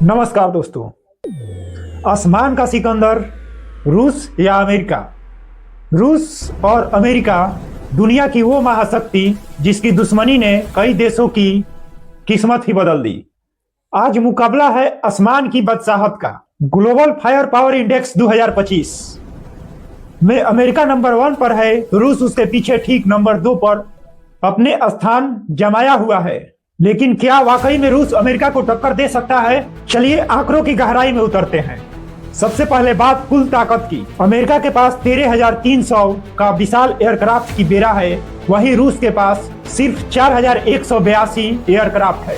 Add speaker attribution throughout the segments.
Speaker 1: नमस्कार दोस्तों। आसमान का सिकंदर, रूस या अमेरिका। रूस और अमेरिका दुनिया की वो महाशक्ति जिसकी दुश्मनी ने कई देशों की किस्मत ही बदल दी। आज मुकाबला है आसमान की बादशाहत का। ग्लोबल फायर पावर इंडेक्स 2025 में अमेरिका नंबर 1 पर है, रूस उसके पीछे ठीक नंबर 2 पर अपने स्थान जमाया हुआ है। लेकिन क्या वाकई में रूस अमेरिका को टक्कर दे सकता है? चलिए आंकड़ों की गहराई में उतरते हैं। सबसे पहले बात कुल ताकत की। अमेरिका के पास 13,300 का विशाल एयरक्राफ्ट की बेड़ा है, वहीं रूस के पास सिर्फ 4,182 एयरक्राफ्ट है।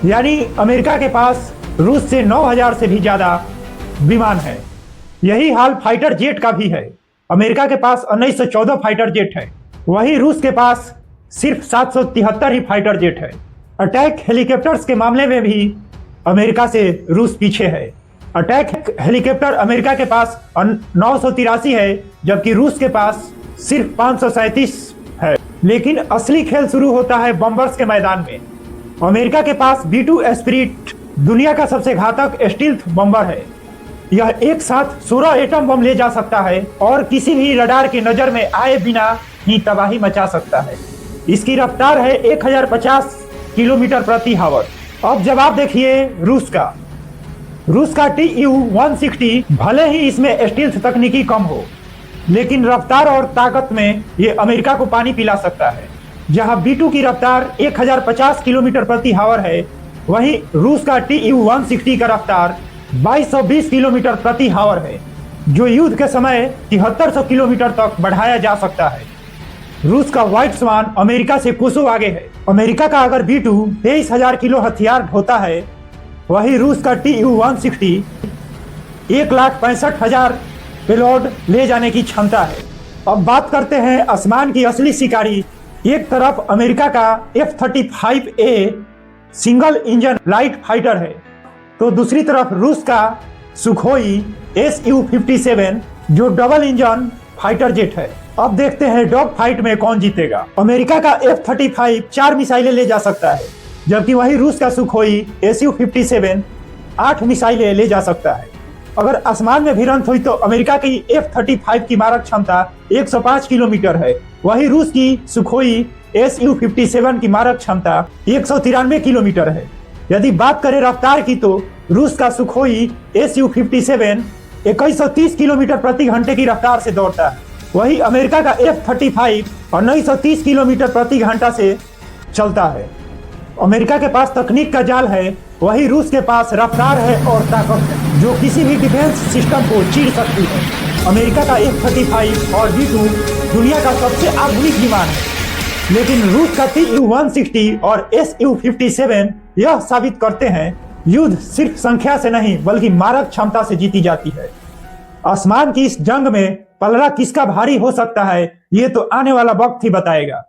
Speaker 1: यानी अमेरिका के पास रूस से 9,000 से भी ज्यादा विमान है। यही हाल फाइटर जेट का भी है। अमेरिका के पास 1914 फाइटर जेट है, वहीं रूस के पास सिर्फ 773 ही फाइटर जेट है। अटैक हेलीकॉप्टर्स के मामले में भी अमेरिका से रूस पीछे है। अटैक हेलीकॉप्टर अमेरिका के पास 983 है, जबकि रूस के पास सिर्फ 537 है। लेकिन असली खेल शुरू होता है बम्बर्स के मैदान में। अमेरिका के पास B-2 स्पिरिट दुनिया का सबसे घातक स्टील्थ बम्बर है। यह एक साथ 16 एटम बम ले जा सकता है और किसी भी रडार की नजर में आए बिना ही तबाही मचा सकता है। इसकी रफ्तार है 1050 किलोमीटर प्रति हावर। अब जवाब देखिए रूस का Tu-160 भले ही इसमें स्टील्थ तकनीकी कम हो, लेकिन रफ्तार और ताकत में ये अमेरिका को पानी पिला सकता है। जहां B-2 की रफ्तार 1050 किलोमीटर प्रति हावर है, वहीं रूस का Tu-160 का रफ्तार 2220 किलोमीटर प्रति हावर है, जो युद्ध के समय 7300 किलोमीटर तक बढ़ाया जा सकता है। रूस का व्हाइट स्वान अमेरिका से कोसों आगे है। अमेरिका का अगर B-2 23,000 किलो हथियार ढोता है, वही रूस का Tu-160 1,65,000 पेलोड ले जाने की क्षमता है। अब बात करते हैं आसमान की असली शिकारी। एक तरफ अमेरिका का F-35A single engine light fighter है, तो दूसरी तरफ रूस का सुखोई Su-57 जो डबल इंजन फाइटर जेट है। अब देखते हैं डॉग फाइट में कौन जीतेगा। अमेरिका का F-35 4 मिसाइलें ले जा सकता है, जबकि वही रूस का सुखोई Su-57 8 मिसाइलें ले जा सकता है। अगर आसमान में भिड़ंत हुई तो अमेरिका की F-35 की मारक क्षमता 105 किलोमीटर है, वही रूस की सुखोई Su-57 की मारक क्षमता 193 किलोमीटर है। यदि बात करें रफ्तार की तो रूस का सुखोई Su-57 2130 किलोमीटर प्रति घंटे की रफ्तार से दौड़ता है, वही अमेरिका का F-35 930 किलोमीटर प्रति घंटा से चलता है। अमेरिका के पास तकनीक का जाल है, वही रूस के पास रफ्तार है और ताकत है, जो किसी भी डिफेंस सिस्टम को चीर सकती है। अमेरिका का F-35 और B-2 दुनिया का सबसे आधुनिक विमान है, लेकिन रूस का Tu-160 और Su-57 यह साबित करते हैं युद्ध सिर्फ संख्या से नहीं बल्कि मारक क्षमता से जीती जाती है। आसमान की इस जंग में पलड़ा किसका भारी हो सकता है, ये तो आने वाला वक्त ही बताएगा।